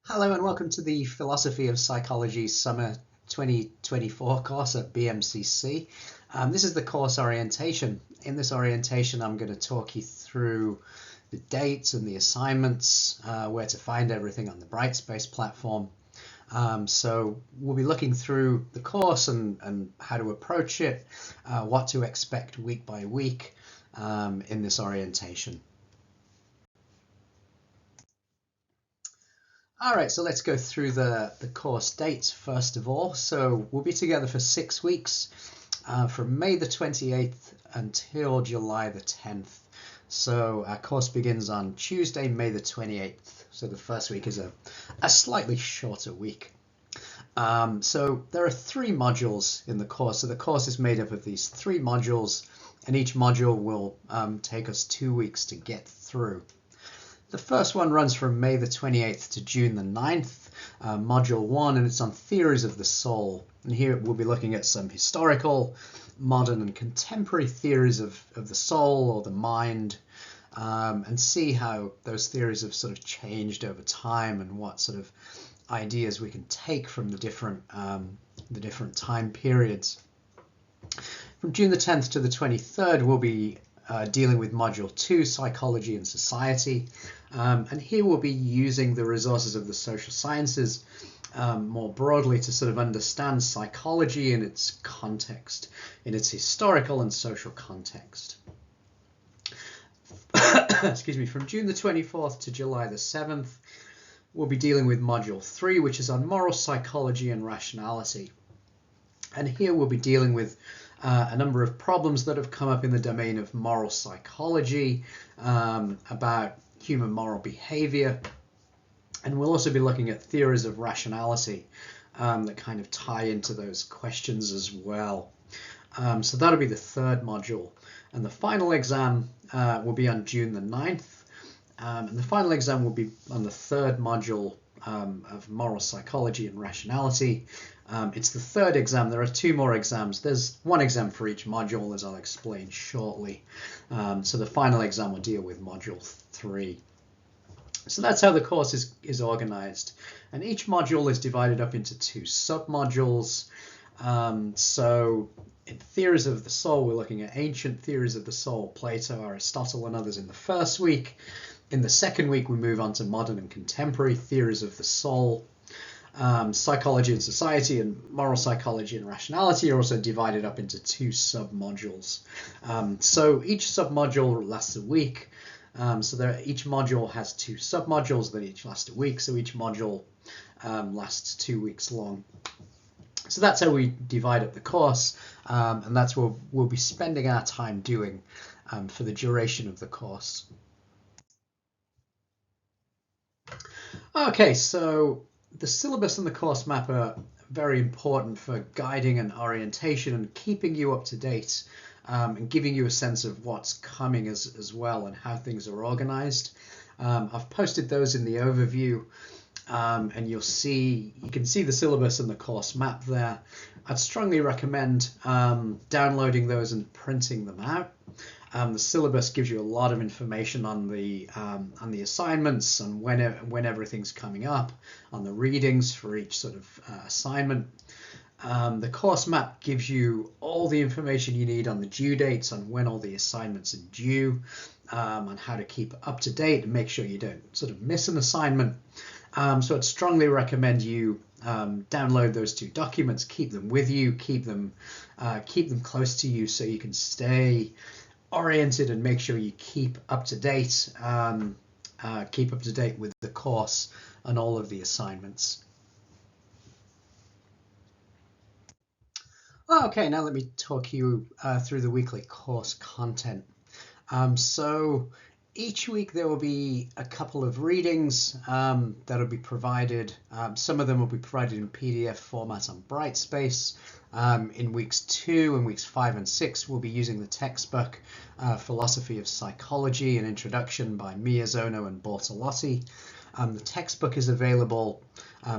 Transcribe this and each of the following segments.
Hello and welcome to the Philosophy of Psychology Summer 2024 course at BMCC. This is the course orientation. In this orientation, I'm going to talk you through the dates and the assignments, where to find everything on the Brightspace platform. So we'll be looking through the course and how to approach it, what to expect week by week in this orientation. All right, so let's go through the course dates first of all. So we'll be together for 6 weeks, from May the 28th until July the 10th. So our course begins on Tuesday, May the 28th. So the first week is a slightly shorter week. So there are 3 modules in the course. So the course is made up of these 3 modules, and each module will take us 2 weeks to get through. The first one runs from May the 28th to June the 9th, Module 1, and it's on theories of the soul. And here we'll be looking at some historical, modern and contemporary theories of the soul or the mind, and see how those theories have sort of changed over time and what sort of ideas we can take from the different time periods. From June the 10th to the 23rd, we'll be dealing with Module 2, Psychology and Society. And here we'll be using the resources of the social sciences more broadly to sort of understand psychology in its context, in its historical and social context. Excuse me. From June the 24th to July the 7th, we'll be dealing with Module 3, which is on moral psychology and rationality. And here we'll be dealing with a number of problems that have come up in the domain of moral psychology, about human moral behavior, and we'll also be looking at theories of rationality that kind of tie into those questions as well. So that'll be the 3rd module, and the final exam will be on June the 9th, and the final exam will be on the 3rd module of moral psychology and rationality. It's the 3rd exam. There are 2 more exams. There's 1 exam for each module, as I'll explain shortly. So the final exam will deal with Module 3. So that's how the course is organized. And each module is divided up into 2 sub-modules. So in theories of the soul, we're looking at ancient theories of the soul, Plato, Aristotle, and others in the first week. In the second week, we move on to modern and contemporary theories of the soul. Psychology and society and moral psychology and rationality are also divided up into 2 sub-modules. So each sub-module lasts a week. So each module has 2 sub-modules that each last a week. So each module lasts 2 weeks long. So that's how we divide up the course, and that's what we'll be spending our time doing for the duration of the course. Okay, so the syllabus and the course map are very important for guiding and orientation and keeping you up to date, and giving you a sense of what's coming as well and how things are organized. I've posted those in the overview, and you can see the syllabus and the course map there. I'd strongly recommend downloading those and printing them out. The syllabus gives you a lot of information on the assignments and when everything's coming up, on the readings for each sort of assignment. The course map gives you all the information you need on the due dates, on when all the assignments are due, on how to keep up to date and make sure you don't sort of miss an assignment. So I'd strongly recommend you download those 2 documents, keep them with you, keep them close to you so you can stay oriented and make sure you keep up to date with the course and all of the assignments. Okay, now let me talk you through the weekly course content. So each week there will be a couple of readings that will be provided. Some of them will be provided in PDF format on Brightspace. In weeks 2 and weeks 5 and 6, we'll be using the textbook Philosophy of Psychology, an introduction by Miyazono and Bortolotti. The textbook is available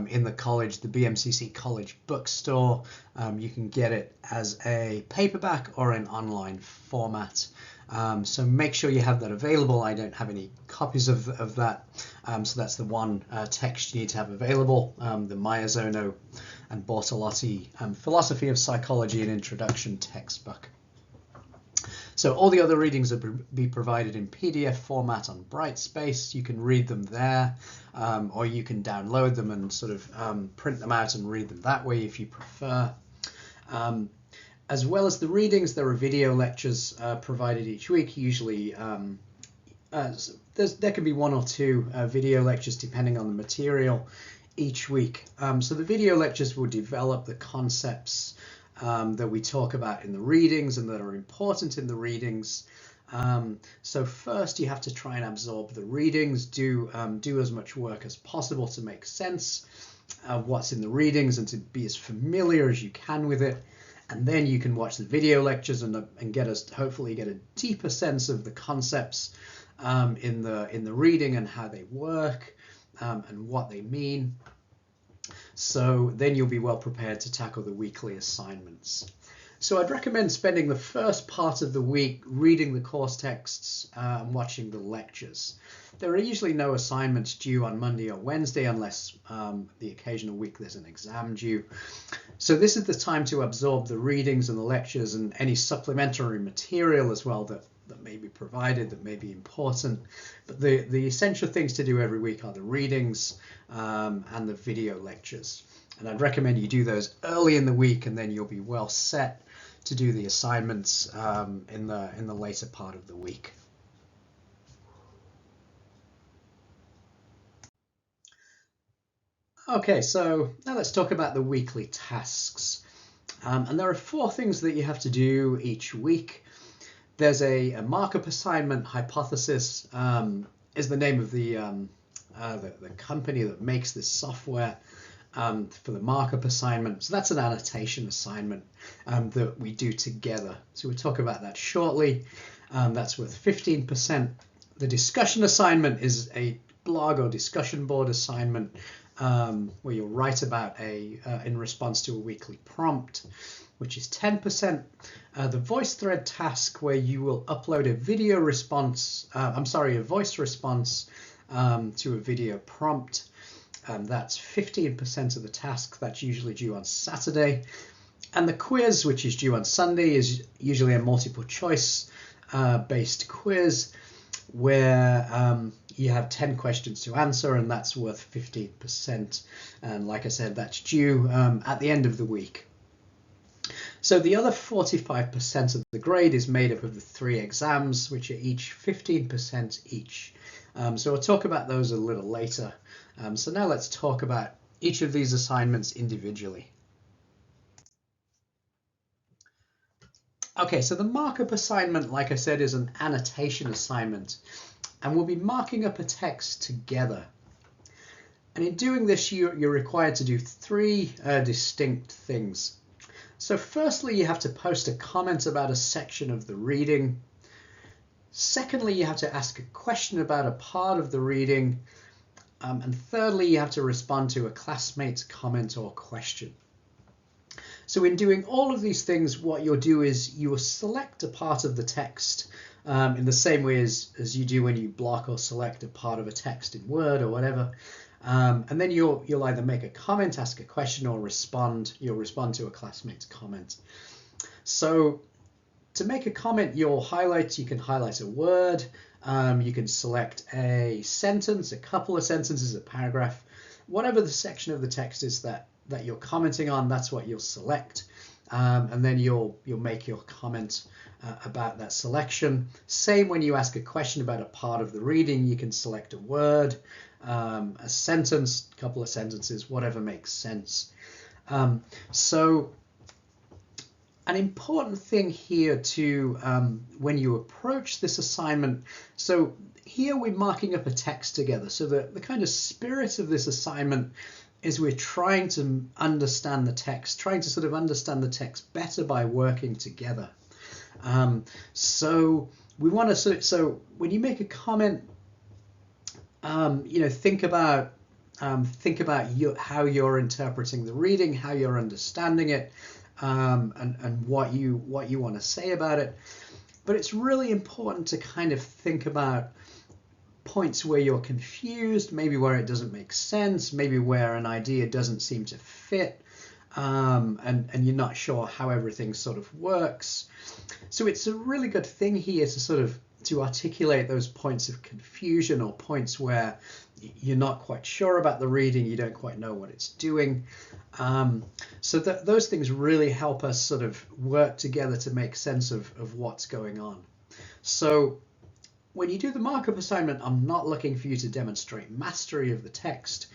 in the BMCC College bookstore. You can get it as a paperback or an online format. So make sure you have that available. I don't have any copies of that. So that's the one text you need to have available, the Maiazono and Bortolotti Philosophy of Psychology and Introduction textbook. So all the other readings will be provided in PDF format on Brightspace. You can read them there, or you can download them and sort of print them out and read them that way if you prefer. As well as the readings, there are video lectures provided each week. Usually there can be 1 or 2 video lectures depending on the material each week. So the video lectures will develop the concepts that we talk about in the readings and that are important in the readings. So first you have to try and absorb the readings, do as much work as possible to make sense of what's in the readings and to be as familiar as you can with it. And then you can watch the video lectures and hopefully get a deeper sense of the concepts in the reading and how they work and what they mean. So then you'll be well prepared to tackle the weekly assignments. So I'd recommend spending the first part of the week reading the course texts and watching the lectures. There are usually no assignments due on Monday or Wednesday unless the occasional week there's an exam due. So this is the time to absorb the readings and the lectures and any supplementary material as well that may be provided, that may be important. But the essential things to do every week are the readings and the video lectures. And I'd recommend you do those early in the week, and then you'll be well set to do the assignments in the later part of the week. Okay, so now let's talk about the weekly tasks. And there are 4 things that you have to do each week. There's a markup assignment. Hypothesis is the name of the company that makes this software for the markup assignment. So that's an annotation assignment that we do together. So we'll talk about that shortly. That's worth 15%. The discussion assignment is a blog or discussion board assignment where you'll write about in response to a weekly prompt, which is 10%. The voice thread task, where you will upload a video response, a voice response to a video prompt. That's 15% of the task. That's usually due on Saturday. And the quiz, which is due on Sunday, is usually a multiple choice based quiz where you have 10 questions to answer, and that's worth 15%. And like I said, that's due at the end of the week. So the other 45% of the grade is made up of the 3 exams, which are each 15% each. So we'll talk about those a little later. So now let's talk about each of these assignments individually. Okay, so the markup assignment, like I said, is an annotation assignment, and we'll be marking up a text together. And in doing this, you're required to do 3 distinct things. So firstly, you have to post a comment about a section of the reading. Secondly, you have to ask a question about a part of the reading. And thirdly, you have to respond to a classmate's comment or question. So in doing all of these things, what you'll do is you will select a part of the text in the same way as you do when you block or select a part of a text in Word or whatever. And then you'll either make a comment, ask a question, or you'll respond to a classmate's comment. So to make a comment, you can highlight a word, you can select a sentence, a couple of sentences, a paragraph, whatever the section of the text is that you're commenting on, that's what you'll select. And then you'll make your comment about that selection. Same when you ask a question about a part of the reading, you can select a word, a sentence, a couple of sentences, whatever makes sense. So an important thing here too, when you approach this assignment, so here we're marking up a text together. So the kind of spirit of this assignment is we're trying to understand the text, trying to sort of understand the text better by working together. So we want to so when you make a comment, think about how you're interpreting the reading, how you're understanding it, and what you want to say about it. But it's really important to kind of think about points where you're confused, maybe where it doesn't make sense, maybe where an idea doesn't seem to fit, and you're not sure how everything sort of works. So it's a really good thing here to articulate those points of confusion, or points where you're not quite sure about the reading, you don't quite know what it's doing. So those things really help us sort of work together to make sense of what's going on. So when you do the markup assignment, I'm not looking for you to demonstrate mastery of the text,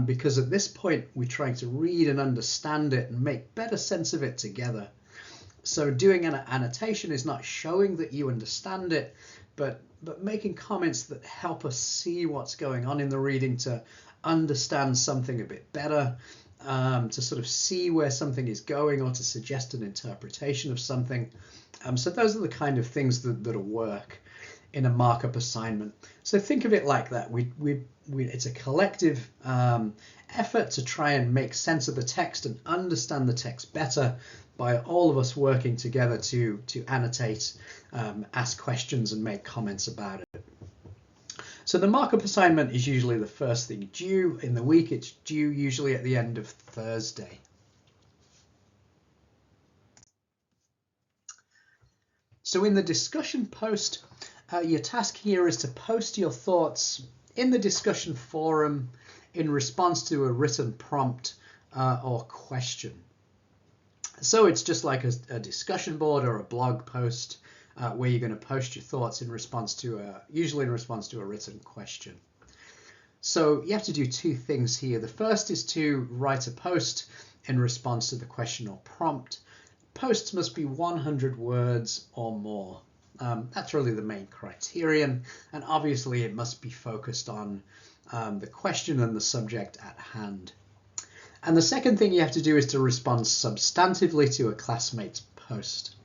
because at this point we're trying to read and understand it and make better sense of it together. So doing an annotation is not showing that you understand it, but making comments that help us see what's going on in the reading, to understand something a bit better, to sort of see where something is going, or to suggest an interpretation of something. So those are the kind of things that'll work in a markup assignment. So think of it like that. It's a collective effort to try and make sense of the text and understand the text better, by all of us working together to annotate, ask questions, and make comments about it. So the markup assignment is usually the first thing due in the week. It's due usually at the end of Thursday. So in the discussion post, your task here is to post your thoughts in the discussion forum in response to a written prompt or question. So it's just like a discussion board or a blog post, where you're going to post your thoughts in response to usually in response to a written question. So you have to do two things here. The first is to write a post in response to the question or prompt. Posts must be 100 words or more. That's really the main criterion, and obviously it must be focused on the question and the subject at hand. And the second thing you have to do is to respond substantively to a classmate's post.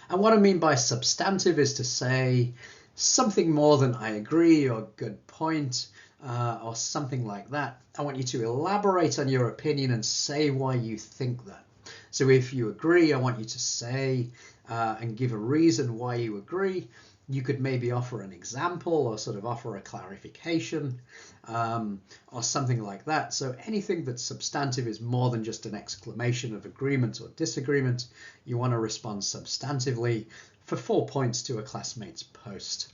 And what I mean by substantive is to say something more than "I agree" or "good point," or something like that. I want you to elaborate on your opinion and say why you think that. So if you agree, I want you to say and give a reason why you agree. You could maybe offer an example, or sort of offer a clarification, or something like that. So anything that's substantive is more than just an exclamation of agreement or disagreement. You want to respond substantively for 4 points to a classmate's post.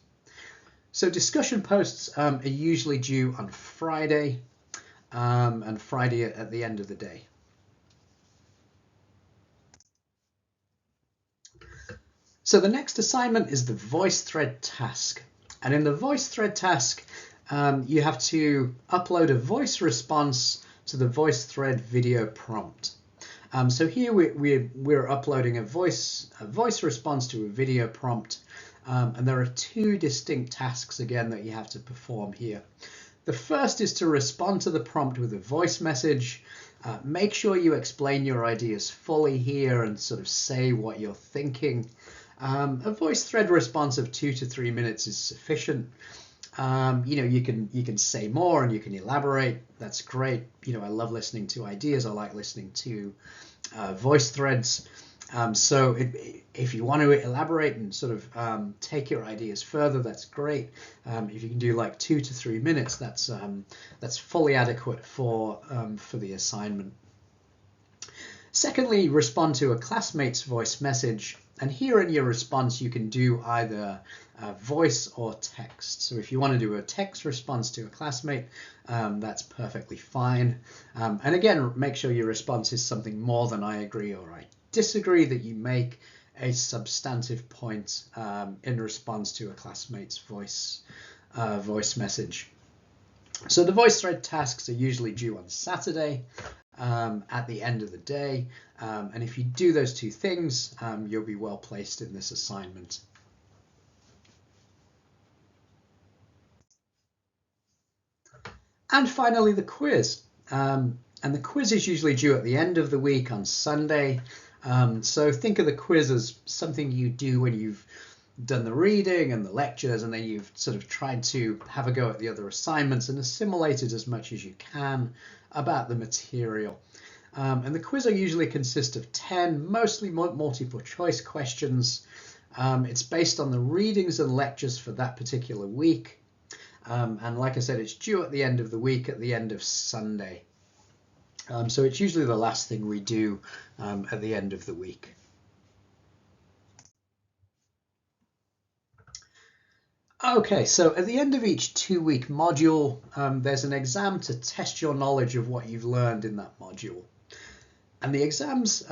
So discussion posts are usually due on Friday, and Friday at the end of the day. So the next assignment is the VoiceThread task. And in the VoiceThread task, you have to upload a voice response to the VoiceThread video prompt. So here we're uploading a voice response to a video prompt. And there are two distinct tasks again that you have to perform here. The first is to respond to the prompt with a voice message. Make sure you explain your ideas fully here and sort of say what you're thinking. A VoiceThread response of 2 to 3 minutes is sufficient. You can say more and you can elaborate. That's great. I love listening to ideas. I like listening to voice threads. So if you want to elaborate and sort of take your ideas further, that's great. If you can do like 2 to 3 minutes, that's fully adequate for the assignment. Secondly, respond to a classmate's voice message. And here in your response, you can do either voice or text. So if you want to do a text response to a classmate, that's perfectly fine. And again, make sure your response is something more than "I agree" or "I disagree," that you make a substantive point in response to a classmate's voice message. So the VoiceThread tasks are usually due on Saturday at the end of the day. And if you do those two things, you'll be well placed in this assignment. And finally, the quiz. And the quiz is usually due at the end of the week on Sunday. So think of the quiz as something you do when you've done the reading and the lectures, and then you've sort of tried to have a go at the other assignments and assimilated as much as you can about the material. And the quiz will usually consist of 10, mostly multiple choice questions. It's based on the readings and lectures for that particular week. And like I said, it's due at the end of the week, at the end of Sunday. So it's usually the last thing we do at the end of the week. Okay, so at the end of each 2-week module, there's an exam to test your knowledge of what you've learned in that module. And the exams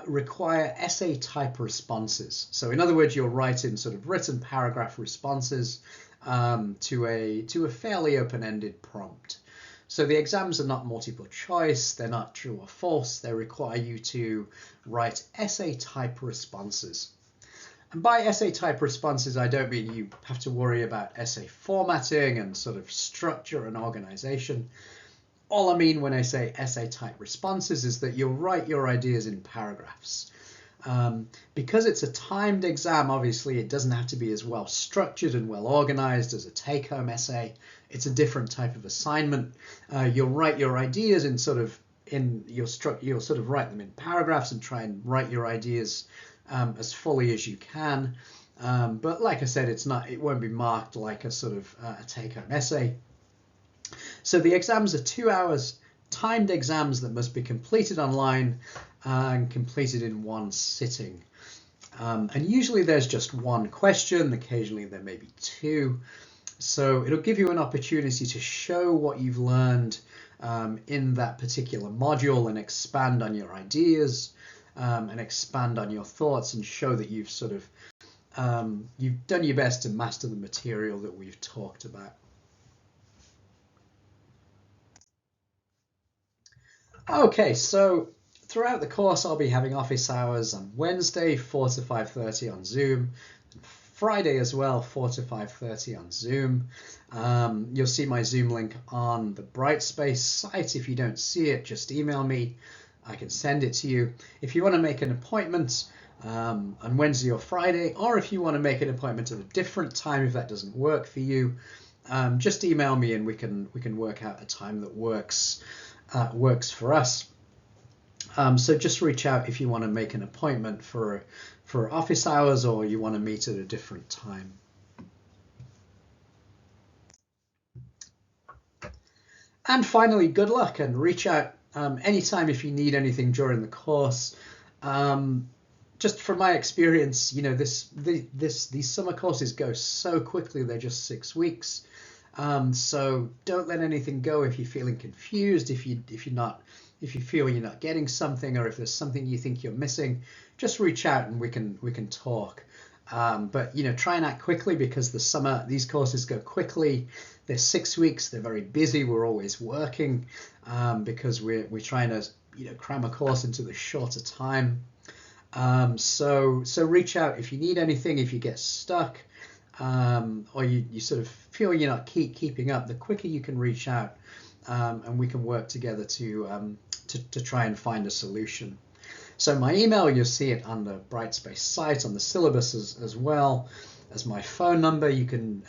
require essay type responses. So in other words, you'll write in sort of written paragraph responses to a fairly open-ended prompt. So the exams are not multiple choice, they're not true or false, they require you to write essay type responses. And by essay type responses, I don't mean you have to worry about essay formatting and sort of structure and organization. All I mean when I say essay type responses is that you'll write your ideas in paragraphs. Because it's a timed exam, obviously it doesn't have to be as well structured and well organized as a take-home essay. It's a different type of assignment. You'll write your ideas in you'll sort of write them in paragraphs and try and write your ideas as fully as you can. But like I said, it won't be marked like a sort of a take-home essay. So the exams are 2 hours, timed exams that must be completed online and completed in one sitting. And usually there's just one question, occasionally there may be two. So it'll give you an opportunity to show what you've learned in that particular module and expand on your ideas and expand on your thoughts and show that you've sort of you've done your best to master the material that we've talked about. Okay, so throughout the course, I'll be having office hours on Wednesday, 4 to 5:30 on Zoom, and Friday as well, 4 to 5:30 on Zoom. You'll see my Zoom link on the Brightspace site. If you don't see it, just email me. I can send it to you. If you want to make an appointment on Wednesday or Friday, or if you want to make an appointment at a different time, if that doesn't work for you, just email me and we can work out a time that works for us. So just reach out if you want to make an appointment for office hours or you want to meet at a different time. And finally, good luck and reach out anytime if you need anything during the course. Just from my experience, you know, these summer courses go so quickly, they're just 6 weeks. So don't let anything go if you're feeling confused, if you feel you're not getting something, or if there's something you think you're missing, just reach out and we can talk. But you know, try and act quickly because these courses go quickly. They're 6 weeks. They're very busy. We're always working because we're trying to cram a course into the shorter time. So reach out if you need anything, if you get stuck. Or you sort of feel you're not keeping up, the quicker you can reach out and we can work together to try and find a solution. So my email, you'll see it on the Brightspace site, on the syllabus as well as my phone number. You can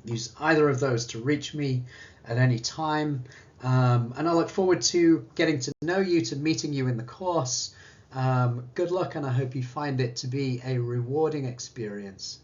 use either of those to reach me at any time. And I look forward to getting to know you, to meeting you in the course. Good luck, and I hope you find it to be a rewarding experience.